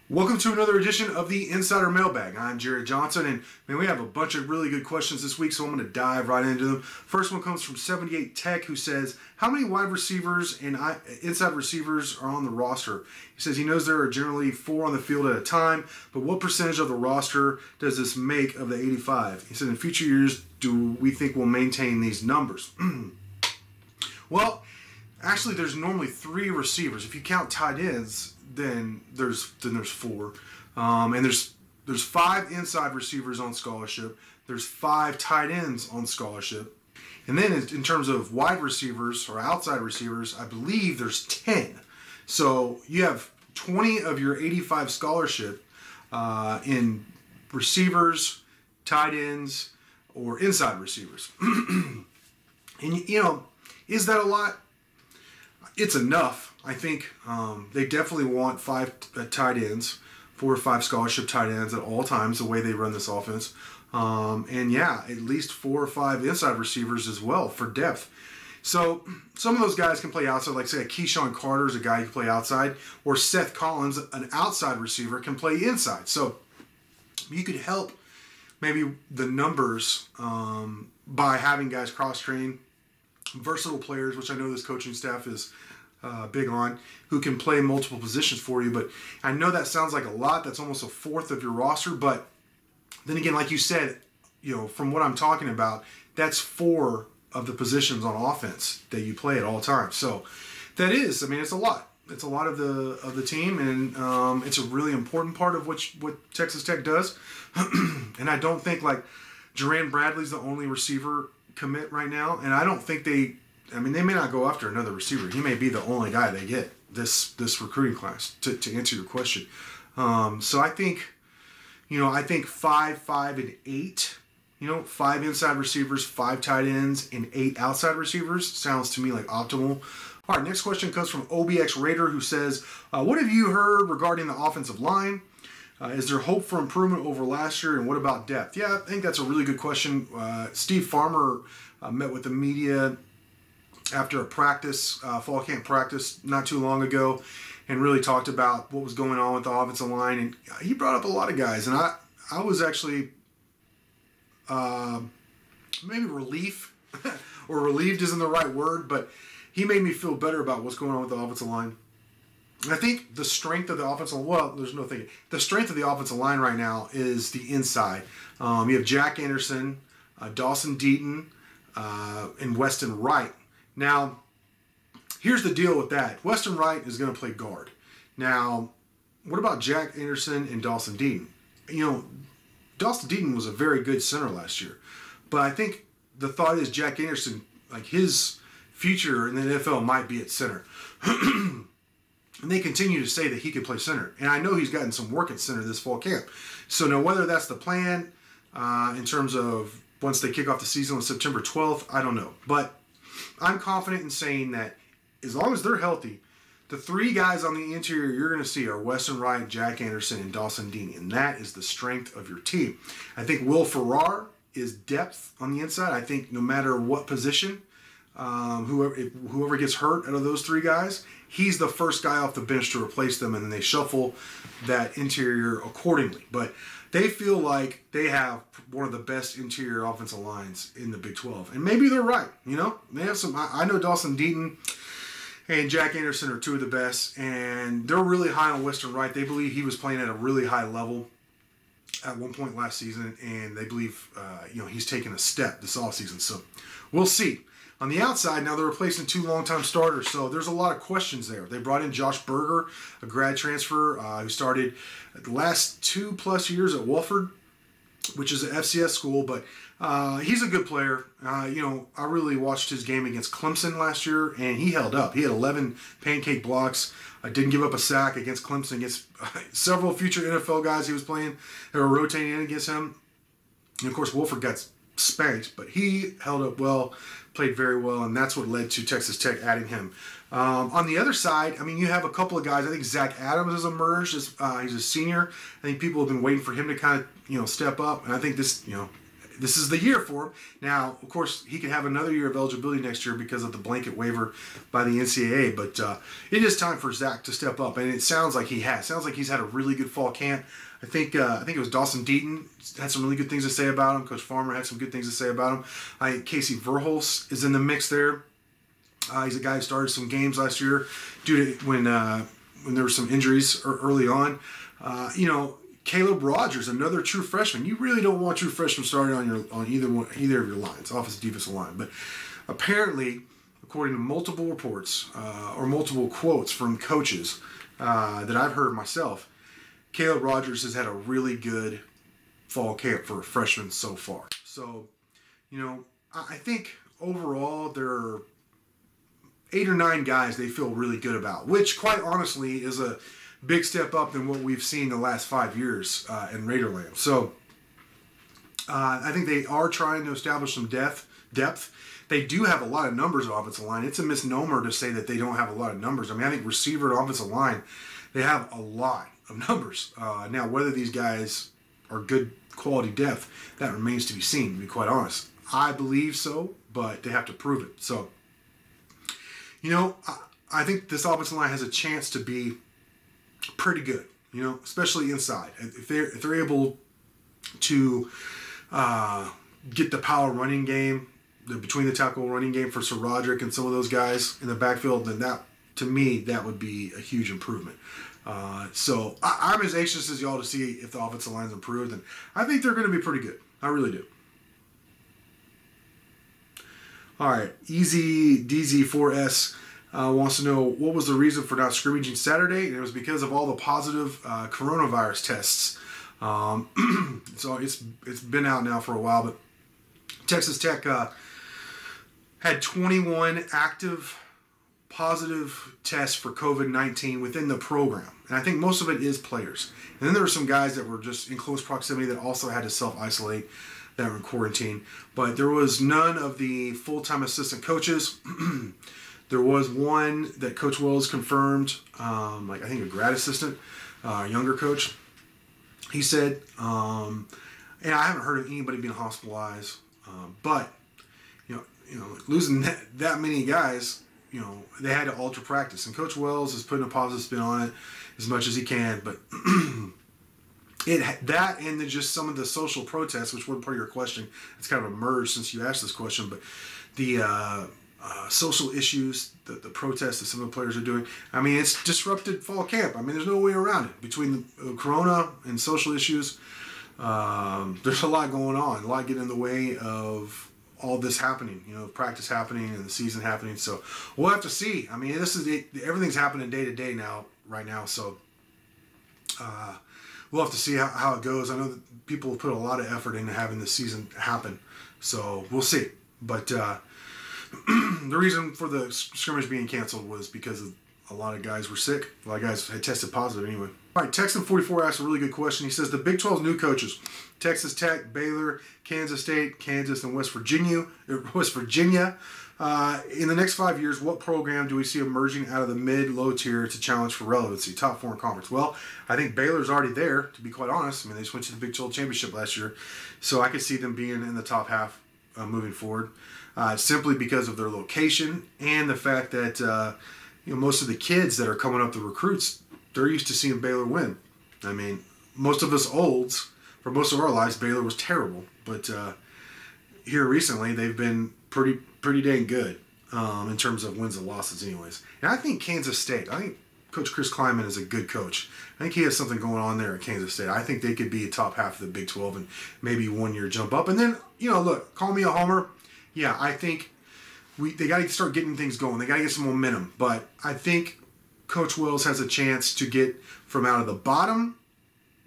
Welcome to another edition of the Insider Mailbag. I'm Jared Johnson, and man, we have a bunch of really good questions this week, so I'm going to dive right into them. First one comes from 78 Tech, who says, how many wide receivers and inside receivers are on the roster? He says he knows there are generally 4 on the field at a time, but what percentage of the roster does this make of the 85? He said, in future years, do we think we'll maintain these numbers? Well, actually, there's normally 3 receivers. If you count tight ends, then there's 4, and there's 5 inside receivers on scholarship. There's 5 tight ends on scholarship, and then in terms of wide receivers or outside receivers, I believe there's 10. So you have 20 of your 85 scholarship in receivers, tight ends, or inside receivers. And you know, is that a lot? It's enough. I think they definitely want 5 tight ends, 4 or 5 scholarship tight ends at all times, the way they run this offense. And yeah, at least 4 or 5 inside receivers as well for depth. So some of those guys can play outside, like say a Keyshawn Carter is a guy who can play outside, or Seth Collins, an outside receiver, can play inside. So you could help maybe the numbers by having guys cross-train, versatile players, which I know this coaching staff is big on, who can play multiple positions for you. But I know that sounds like a lot. That's almost a fourth of your roster. But then again, like you said, you know, from what I'm talking about, that's 4 of the positions on offense that you play at all times. So that is, I mean, it's a lot. It's a lot of the team, and it's a really important part of what Texas Tech does. And I don't think like Jerand Bradley's the only receiver commit right now, and I don't think they may not go after another receiver. He may be the only guy they get this recruiting class, to answer your question. So I think 5, 5, and 8, 5 inside receivers, 5 tight ends, and 8 outside receivers sounds to me like optimal. All right, next question comes from OBX Raider, who says, what have you heard regarding the offensive line? Is there hope for improvement over last year, and what about depth? Yeah, I think that's a really good question. Steve Farmer met with the media after a practice, fall camp practice, not too long ago, and really talked about what was going on with the offensive line. And he brought up a lot of guys, and I was actually maybe or relieved isn't the right word, but he made me feel better about what's going on with the offensive line. I think the strength of the offensive the strength of the offensive line right now is the inside. You have Jack Anderson, Dawson Deaton, and Weston Wright. Now, here's the deal with that. Weston Wright is going to play guard. Now, what about Jack Anderson and Dawson Deaton? Dawson Deaton was a very good center last year, but I think the thought is Jack Anderson, like his future in the NFL might be at center. And they continue to say that he could play center. And I know he's gotten some work at center this fall camp. So now whether that's the plan in terms of once they kick off the season on September 12th, I don't know. But I'm confident in saying that as long as they're healthy, the 3 guys on the interior you're going to see are Weston Wright, Jack Anderson, and Dawson Deaton. And that is the strength of your team. I think Will Farrar is depth on the inside. I think no matter what position, whoever gets hurt out of those 3 guys, he's the first guy off the bench to replace them, and then they shuffle that interior accordingly. But they feel like they have one of the best interior offensive lines in the Big 12. And maybe they're right, They have some. I know Dawson Deaton and Jack Anderson are 2 of the best, and they're really high on Weston Wright. They believe he was playing at a really high level at one point last season, and they believe he's taken a step this offseason. So we'll see. On the outside, now they're replacing 2 longtime starters, so there's a lot of questions there. They brought in Josh Berger, a grad transfer who started the last 2+ years at Wofford, which is an FCS school, but he's a good player. I really watched his game against Clemson last year, and he held up. He had 11 pancake blocks, didn't give up a sack against Clemson, against several future NFL guys he was playing that were rotating in against him. And, of course, Wofford got spanked, but he held up well, played very well, and that's what led to Texas Tech adding him. On the other side, you have a couple of guys. I think Zach Adams has emerged. He's a senior. I think people have been waiting for him to kind of, step up, and I think this, this is the year for him. Now, of course, he could have another year of eligibility next year because of the blanket waiver by the NCAA. But it is time for Zach to step up, and it sounds like he has. Sounds like he's had a really good fall camp. I think it was Dawson Deaton had some really good things to say about him. Coach Farmer had some good things to say about him. I think Casey Verhulst is in the mix there. He's a guy who started some games last year due to when there were some injuries early on. Caleb Rogers, another true freshman. You really don't want true freshmen starting on either of your lines, offensive, defensive line. But apparently, according to multiple reports or multiple quotes from coaches that I've heard myself, Caleb Rogers has had a really good fall camp for a freshman so far. So, I think overall there are 8 or 9 guys they feel really good about, which quite honestly is a big step up than what we've seen the last 5 years in Raiderland. So I think they are trying to establish some depth. They do have a lot of numbers on offensive line. It's a misnomer to say that they don't have a lot of numbers. I mean, I think receiver and offensive line, they have a lot of numbers. Now, whether these guys are good quality depth, that remains to be seen, to be quite honest. I believe so, but they have to prove it. So, I think this offensive line has a chance to be pretty good, especially inside. If they're able to get the power running game, the between the tackle running game for Sir Roderick and some of those guys in the backfield, then that, to me, that would be a huge improvement. So I'm as anxious as y'all to see if the offensive line's improved, and I think they're going to be pretty good. I really do. All right, Easy DZ4S wants to know what was the reason for not scrimmaging Saturday, and it was because of all the positive coronavirus tests. So it's been out now for a while, but Texas Tech had 21 active positive tests for COVID-19 within the program, and I think most of it is players. And then there were some guys that were just in close proximity that also had to self-isolate, that were in quarantine. But there was none of the full-time assistant coaches. There was one that Coach Wells confirmed, I think a grad assistant, younger coach. He said, and I haven't heard of anybody being hospitalized, but losing that many guys, they had to alter practice, and Coach Wells is putting a positive spin on it as much as he can, but that and then just some of the social protests, which wasn't part of your question, it's kind of emerged since you asked this question, but the social issues, the protests that some of the players are doing, I mean, it's disrupted fall camp. I mean, there's no way around it. Between the corona and social issues, there's a lot going on, a lot getting in the way of all this happening, practice happening and the season happening. So we'll have to see. I mean, everything's happening day to day right now. So we'll have to see how it goes. I know that people have put a lot of effort into having this season happen. So we'll see. But the reason for the scrimmage being canceled was because a lot of guys were sick. A lot of guys had tested positive anyway. All right, Texan44 asked a really good question. He says, the Big 12's new coaches, Texas Tech, Baylor, Kansas State, Kansas, and West Virginia. In the next 5 years, what program do we see emerging out of the mid-low tier to challenge for relevancy, top 4 in conference? Well, I think Baylor's already there, to be quite honest. I mean, they just went to the Big 12 championship last year, so I could see them being in the top half moving forward, simply because of their location and the fact that most of the kids that are coming up, the recruits, they're used to seeing Baylor win. I mean, most of us olds, for most of our lives, Baylor was terrible, but here recently they've been pretty dang good in terms of wins and losses anyways. And I think Kansas State, I think Coach Chris Klieman is a good coach. I think he has something going on there at Kansas State. I think they could be a top half of the Big 12 and maybe 1 year jump up. And then, look, call me a homer. Yeah, I think they got to start getting things going. They got to get some momentum. But I think Coach Wells has a chance to get from out of the bottom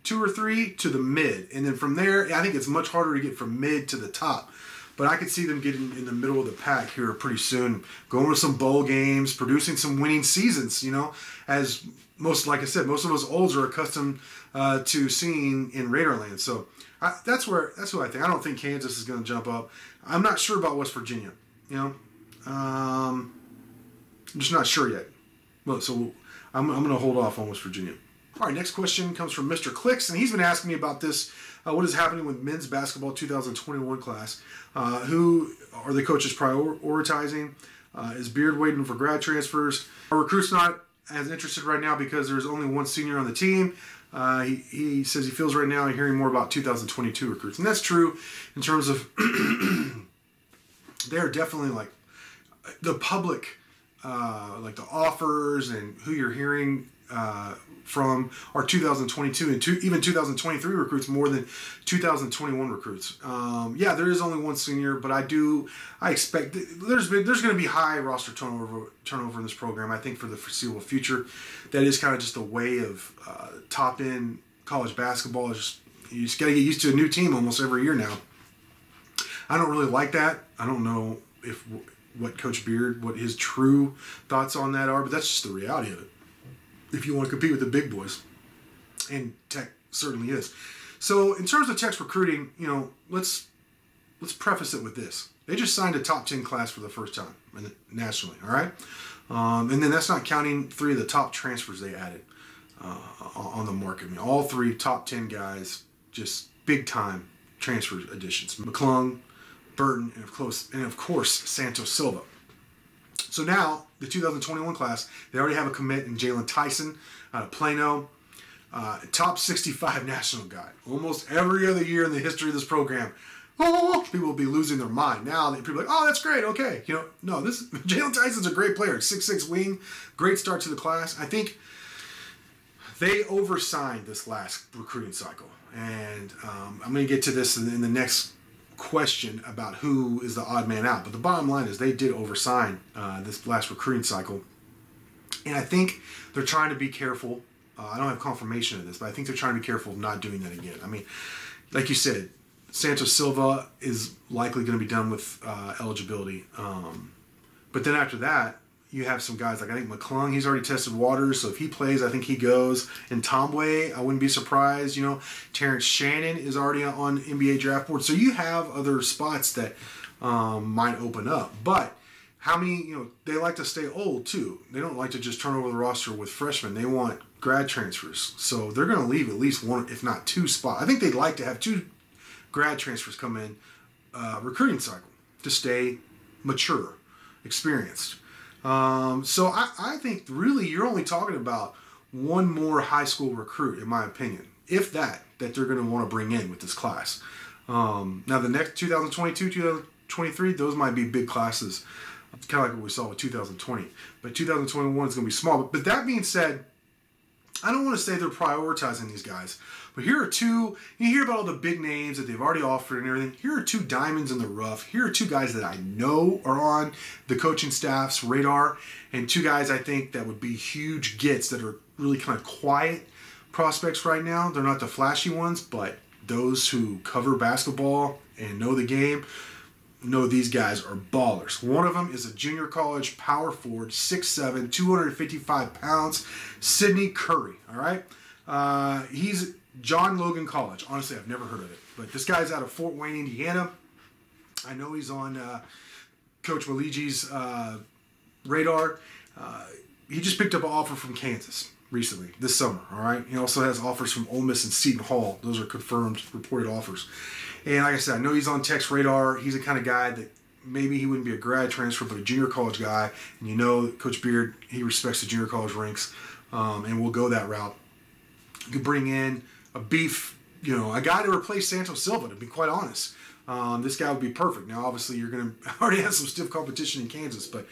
2 or 3 to the mid. And then from there, I think it's much harder to get from mid to the top. But I could see them getting in the middle of the pack here pretty soon, going to some bowl games, producing some winning seasons, as like I said, most of us olds are accustomed to seeing in Raiderland. So that's who I think. I don't think Kansas is going to jump up. I'm not sure about West Virginia, I'm just not sure yet. Well, so I'm going to hold off on West Virginia. All right, next question comes from Mr. Clicks, and he's been asking me about this. What is happening with men's basketball 2021 class? Who are the coaches prioritizing? Is Beard waiting for grad transfers? Our recruit's not as interested right now because there's only one senior on the team. He says he feels right now hearing more about 2022 recruits. And that's true in terms of they're definitely like the public, like the offers and who you're hearing from are 2022 and even 2023 recruits more than 2021 recruits. Yeah, there is only one senior, but I expect there's going to be high roster turnover in this program. I think for the foreseeable future, that is kind of just a way of top end college basketball. You just got to get used to a new team almost every year now. I don't really like that. I don't know what Coach Beard, what his true thoughts on that are, but that's just the reality of it. If you want to compete with the big boys, and Tech certainly is. So in terms of Tech's recruiting, let's preface it with this: they just signed a top 10 class for the first time nationally. All right, and then that's not counting 3 of the top transfers they added on the market. I mean, all 3 top 10 guys, just big time transfer additions: McClung, Burton, and of course Santos Silva. So now, the 2021 class, they already have a commit in Jalen Tyson out of Plano. Top 65 national guy. Almost every other year in the history of this program, people will be losing their mind. Now, people are like, oh, that's great, okay. No, Jalen Tyson's a great player. 6'6" wing, great start to the class. I think they oversigned this last recruiting cycle. And I'm going to get to this in the next question about who is the odd man out, but the bottom line is they did oversign this last recruiting cycle, and I think they're trying to be careful. I don't have confirmation of this, but I think they're trying to be careful of not doing that again. I mean, like you said, Santos Silva is likely going to be done with eligibility, but then after that, you have some guys like I think McClung. He's already tested waters, so if he plays, I think he goes. And Tomway, I wouldn't be surprised. Terrence Shannon is already on NBA draft board, so you have other spots that might open up. But how many? They like to stay old too. They don't like to just turn over the roster with freshmen. They want grad transfers, so they're going to leave at least one, if not 2 spots. I think they'd like to have 2 grad transfers come in recruiting cycle to stay mature, experienced. So I think really you're only talking about one more high school recruit, in my opinion, if that they're going to want to bring in with this class. Now the next 2022, 2023, those might be big classes. It's kind of like what we saw with 2020. But 2021 is going to be small. But that being said, I don't want to say they're prioritizing these guys. But here are 2, you hear about all the big names that they've already offered and everything. Here are 2 diamonds in the rough. Here are 2 guys that I know are on the coaching staff's radar, and 2 guys I think that would be huge gets that are really kind of quiet prospects right now. They're not the flashy ones, but those who cover basketball and know the game know these guys are ballers. One of them is a junior college power forward, 6'7", 255 pounds, Sidney Curry, all right? He's John Logan College. Honestly, I've never heard of it. But this guy's out of Fort Wayne, Indiana. I know he's on Coach Maligi's radar. He just picked up an offer from Kansas recently, this summer, all right? He also has offers from Ole Miss and Seton Hall. Those are confirmed, reported offers. And like I said, I know he's on Tech's radar. He's the kind of guy that maybe he wouldn't be a grad transfer, but a junior college guy. And Coach Beard, he respects the junior college ranks, and we'll go that route. You could bring in a beef, a guy to replace Santos Silva, to be quite honest. This guy would be perfect. Now, obviously, you're going to already have some stiff competition in Kansas, but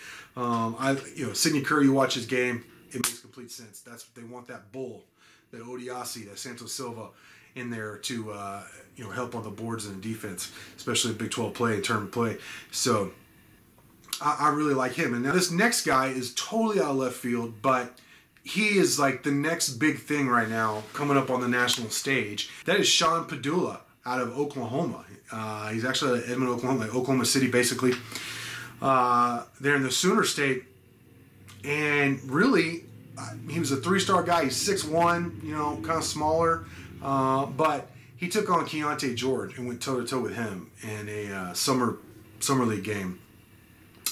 Sidney Curry, you watch his game, it makes complete sense. That's what they want, that bull, that Odiasi, that Santos Silva in there to help on the boards and the defense, especially Big 12 play and tournament play. So I really like him. And now this next guy is totally out of left field, but he is like the next big thing right now coming up on the national stage. That is Sean Padula out of Oklahoma. He's actually out of Edmond, Oklahoma, like Oklahoma City, basically. They're in the Sooner State. And really, he was a 3-star guy. He's 6'1", kind of smaller. But he took on Keontae George and went toe-to-toe with him in a summer league game,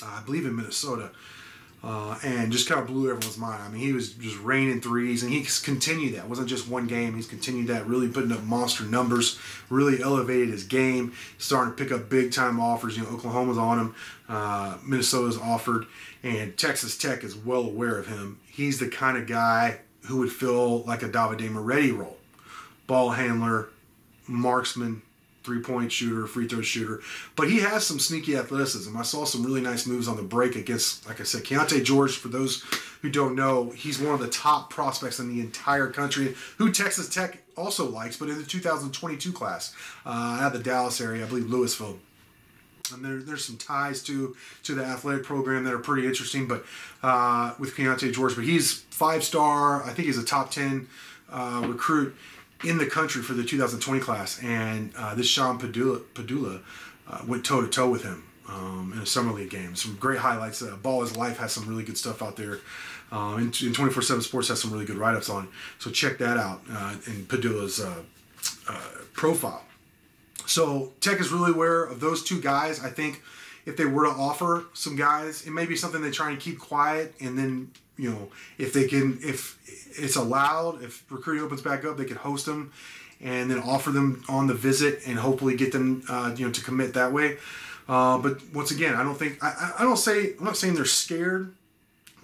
I believe in Minnesota. and just kind of blew everyone's mind. I mean, he was just raining threes, and he's continued that. It wasn't just one game. He's continued that, really putting up monster numbers, really elevated his game, starting to pick up big-time offers. Oklahoma's on him, Minnesota's offered, and Texas Tech is well aware of him. He's the kind of guy who would fill like a Davide Moretti role. Ball handler, marksman, three-point shooter, free throw shooter. But he has some sneaky athleticism. I saw some really nice moves on the break against, like I said, Keontae George. For those who don't know, he's one of the top prospects in the entire country, who Texas Tech also likes, but in the 2022 class out of the Dallas area, I believe Louisville. And there's some ties to the athletic program that are pretty interesting, but with Keontae George. But he's 5-star. I think he's a top 10 recruit in the country for the 2020 class, and this Sean Padula went toe-to-toe with him in a summer league game. Some great highlights. Ball is Life has some really good stuff out there, and 24/7 Sports has some really good write-ups on it. So check that out in Padula's profile. So Tech is really aware of those two guys. I think if they were to offer some guys, it may be something they try and keep quiet, and then if it's allowed, if recruiting opens back up, they could host them and then offer them on the visit and hopefully get them to commit that way. But once again, I'm not saying they're scared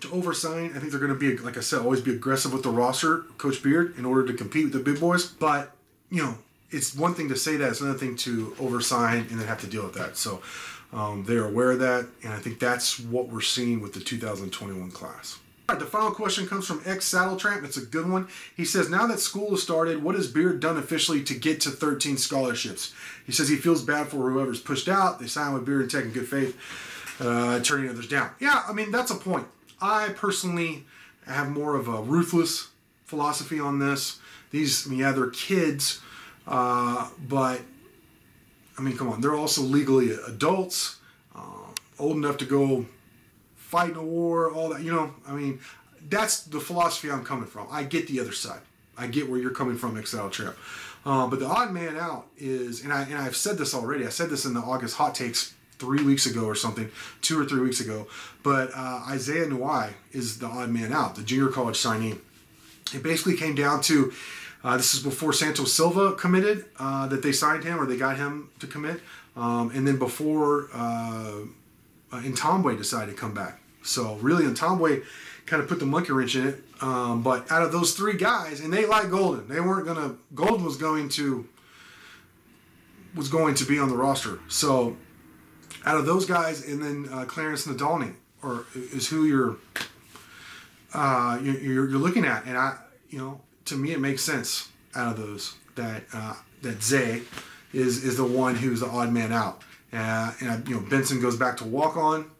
to oversign. I think they're going to be, like I said, always be aggressive with the roster, Coach Beard, in order to compete with the big boys. But it's one thing to say that, it's another thing to oversign and then have to deal with that. So they're aware of that, and I think that's what we're seeing with the 2021 class. All right, the final question comes from X Saddle Tramp. It's a good one. He says, now that school has started, what has Beard done officially to get to 13 scholarships? He says he feels bad for whoever's pushed out. They signed with Beard and Tech in good faith, turning others down. Yeah, I mean, that's a point. I personally have more of a ruthless philosophy on this. They're kids, but I mean, come on, they're also legally adults, old enough to go fight in a war, all that, I mean, that's the philosophy I'm coming from. I get the other side. I get where you're coming from, Excel Trap. But the odd man out is, and I've said this already, I said this in the August Hot Takes 3 weeks ago or something, 2 or 3 weeks ago, but Isaiah Nwai is the odd man out, the junior college signee. It basically came down to, this is before Santos Silva committed, that they signed him, or they got him to commit, and then before Ntambwe decided to come back. So really, Ntambwe kind of put the monkey wrench in it. But out of those three guys, and they like Golden, Golden was going to be on the roster. So out of those guys, and then Clarence Nadolny, is who you're looking at, and to me it makes sense out of those that Zay is the one who's the odd man out. Benson goes back to walk on,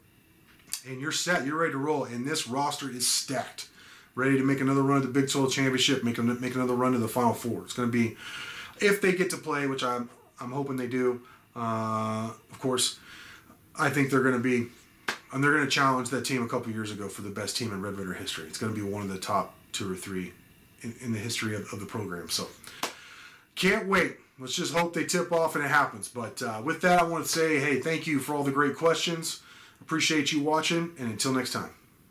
and you're set. You're ready to roll, and this roster is stacked, ready to make another run at the Big 12 championship, make another run to the Final Four. It's going to be, if they get to play, which I'm hoping they do. Of course, I think they're going to challenge that team a couple years ago for the best team in Red Raider history. It's going to be one of the top 2 or 3 in the history of the program. So can't wait. Let's just hope they tip off and it happens. But with that, I want to say, hey, thank you for all the great questions. Appreciate you watching, and until next time.